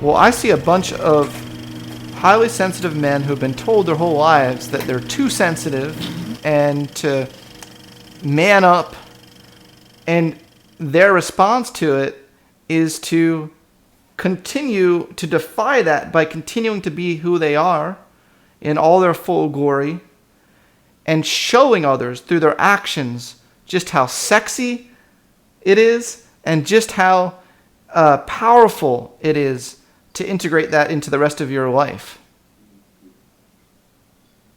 Well, I see a bunch of highly sensitive men who've been told their whole lives that they're too sensitive and to man up, and their response to it is to continue to defy that by continuing to be who they are in all their full glory and showing others through their actions just how sexy it is and just how powerful it is to integrate that into the rest of your life.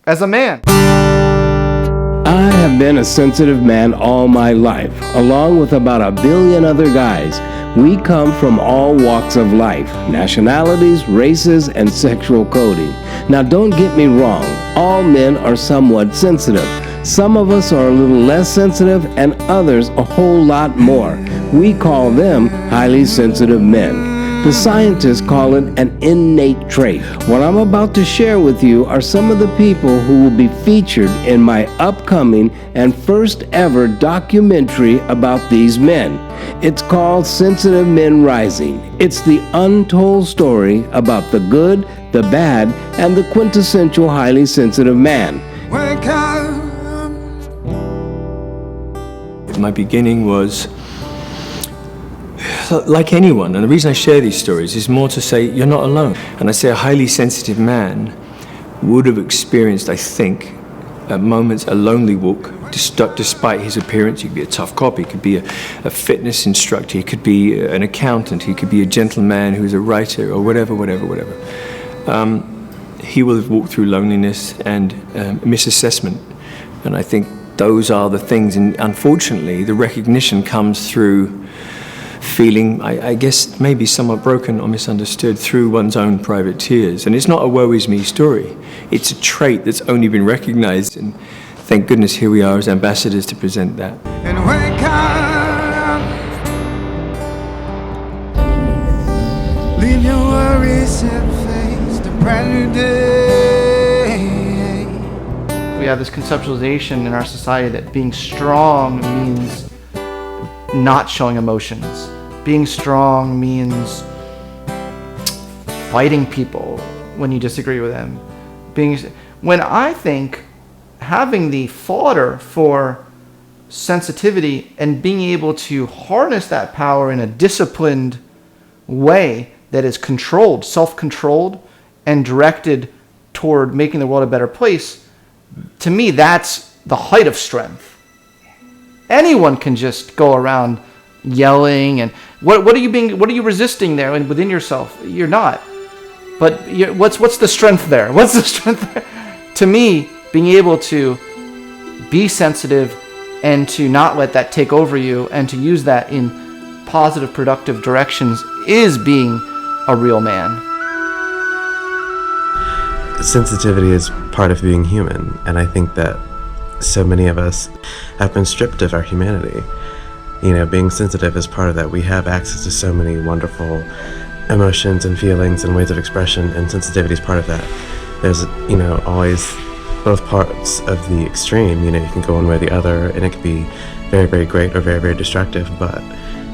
As a man. I have been a sensitive man all my life, along with about 1 billion other guys. We come from all walks of life, nationalities, races, and sexual coding. Now don't get me wrong, all men are somewhat sensitive. Some of us are a little less sensitive and others a whole lot more. We call them highly sensitive men. The scientists call it an innate trait. What I'm about to share with you are some of the people who will be featured in my upcoming and first ever documentary about these men. It's called Sensitive Men Rising. It's the untold story about the good, the bad, and the quintessential highly sensitive man. My beginning was like anyone, and the reason I share these stories is more to say you're not alone. And I say a highly sensitive man would have experienced, I think, at moments a lonely walk, despite his appearance. He could be a tough cop, he could be a fitness instructor, he could be an accountant, he could be a gentleman who's a writer, or whatever. He will have walked through loneliness and misassessment, and I think those are the things, and unfortunately the recognition comes through feeling, I guess, maybe somewhat broken or misunderstood through one's own private tears. And it's not a woe is me story. It's a trait that's only been recognized, and thank goodness here we are as ambassadors to present that. And wake up, leave your worries and face the brand new day. We have this conceptualization in our society that being strong means not showing emotions. Being strong means fighting people when you disagree with them. When I think having the fodder for sensitivity and being able to harness that power in a disciplined way that is controlled, self-controlled, and directed toward making the world a better place, to me that's the height of strength. Anyone can just go around yelling and what are you resisting there and within yourself? You're not. But what's the strength there? What's the strength there? To me, being able to be sensitive and to not let that take over you and to use that in positive, productive directions is being a real man. Sensitivity is part of being human, and I think that so many of us have been stripped of our humanity. You know, being sensitive is part of that. We have access to so many wonderful emotions and feelings and ways of expression, and sensitivity is part of that. There's, always both parts of the extreme. You can go one way or the other, and it could be very, very great or very, very destructive, but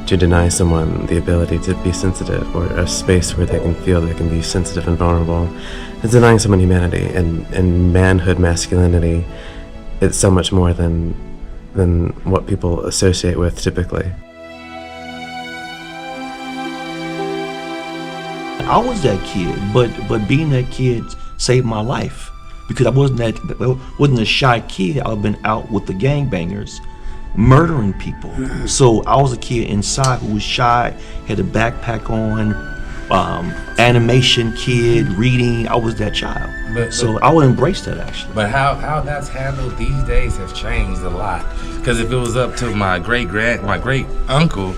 to deny someone the ability to be sensitive or a space where they can feel they can be sensitive and vulnerable is denying someone humanity, and manhood, masculinity, it's so much more than what people associate with typically. I was that kid, but being that kid saved my life, because I wasn't a shy kid. I've been out with the gangbangers, murdering people. So I was a kid inside who was shy, had a backpack on, animation kid, reading. I was that child. So I would embrace that, actually. But how that's handled these days has changed a lot. Because if it was up to my great uncle,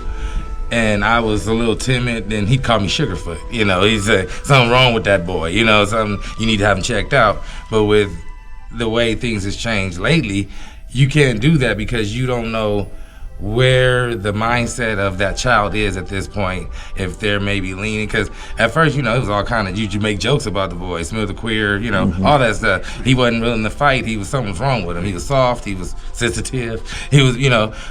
and I was a little timid, then he'd call me Sugarfoot. He'd say, something wrong with that boy, something, you need to have him checked out. But with the way things has changed lately, you can't do that because you don't know where the mindset of that child is at this point, if they're maybe leaning, because at first, it was all kind of, you make jokes about the boy, Smith the queer, all that stuff. He wasn't willing to fight. Something was wrong with him. He was soft. He was sensitive. He was,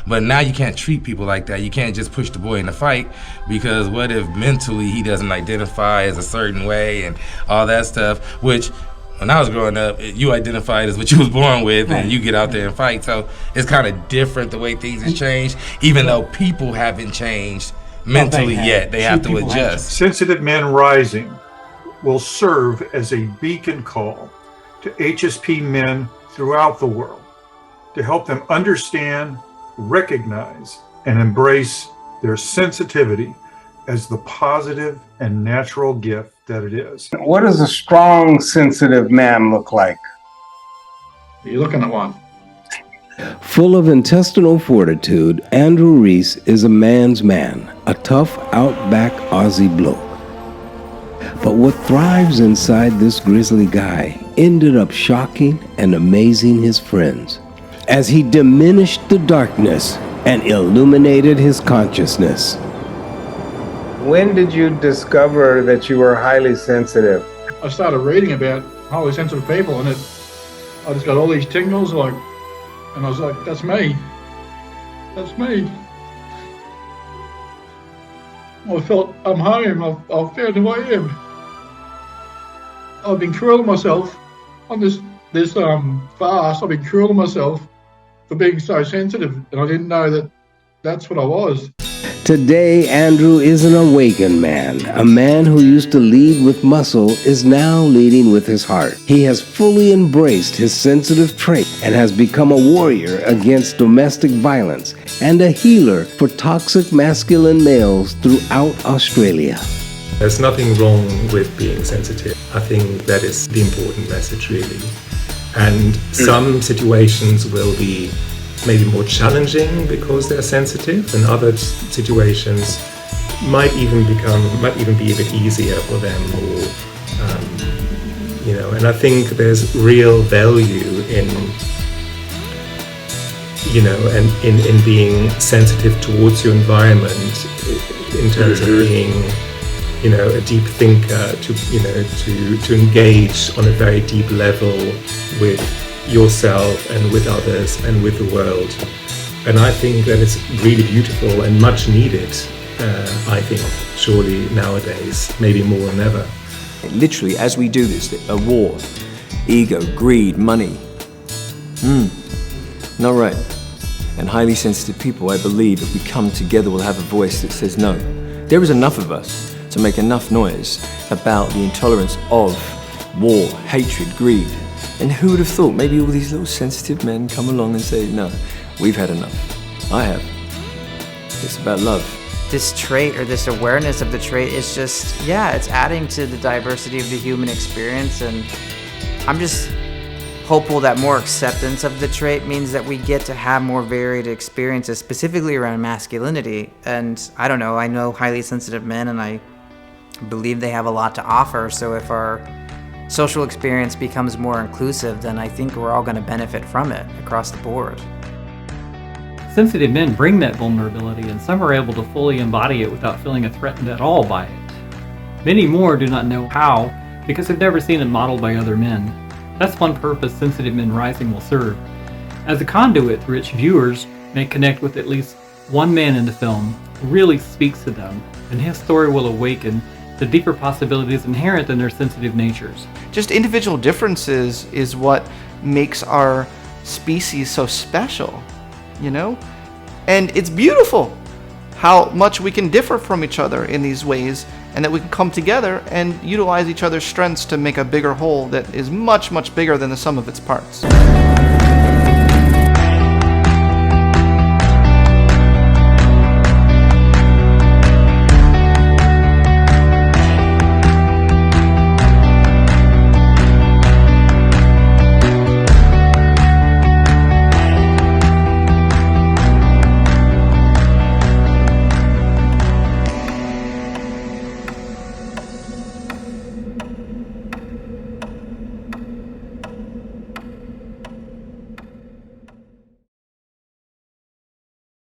but now you can't treat people like that. You can't just push the boy in the fight, because what if mentally he doesn't identify as a certain way and all that stuff, which when I was growing up, you identified as what you was born with, and you get out there and fight. So it's kind of different the way things have changed, even though people haven't changed mentally yet. They have to adjust. Sensitive Men Rising will serve as a beacon call to HSP men throughout the world to help them understand, recognize, and embrace their sensitivity as the positive and natural gift that it is. What does a strong, sensitive man look like? You're looking at one. Full of intestinal fortitude, Andrew Reese is a man's man, a tough, outback Aussie bloke. But what thrives inside this grizzly guy ended up shocking and amazing his friends as he diminished the darkness and illuminated his consciousness. When did you discover that you were highly sensitive? I started reading about highly sensitive people, and I just got all these tingles, and I was like, that's me. That's me. I felt I'm home. I've found who I am. I've been cruel to myself on this fast. I've been cruel to myself for being so sensitive, and I didn't know that that's what I was. Today, Andrew is an awakened man. A man who used to lead with muscle is now leading with his heart. He has fully embraced his sensitive trait and has become a warrior against domestic violence and a healer for toxic masculine males throughout Australia. There's nothing wrong with being sensitive. I think that is the important message, really. And some situations will be maybe more challenging because they're sensitive, and other situations might even be a bit easier for them, or and I think there's real value in in being sensitive towards your environment, in terms of being a deep thinker, to engage on a very deep level with yourself and with others and with the world. And I think that it's really beautiful and much needed, I think, surely nowadays, maybe more than ever. Literally, as we do this, a war, ego, greed, money, not right. And highly sensitive people, I believe, if we come together, will have a voice that says no. There is enough of us to make enough noise about the intolerance of war, hatred, greed. And who would have thought maybe all these little sensitive men come along and say, no, we've had enough. I have. It's about love. This trait, or this awareness of the trait, is just, it's adding to the diversity of the human experience. And I'm just hopeful that more acceptance of the trait means that we get to have more varied experiences, specifically around masculinity. And I don't know, I know highly sensitive men, and I believe they have a lot to offer. So if our social experience becomes more inclusive, then I think we're all going to benefit from it across the board. Sensitive men bring that vulnerability, and some are able to fully embody it without feeling threatened at all by it. Many more do not know how, because they've never seen it modeled by other men. That's one purpose Sensitive Men Rising will serve. As a conduit through which viewers may connect with at least one man in the film who really speaks to them, and his story will awaken the deeper possibilities inherent in their sensitive natures. Just individual differences is what makes our species so special, And it's beautiful how much we can differ from each other in these ways, and that we can come together and utilize each other's strengths to make a bigger whole that is much, much bigger than the sum of its parts.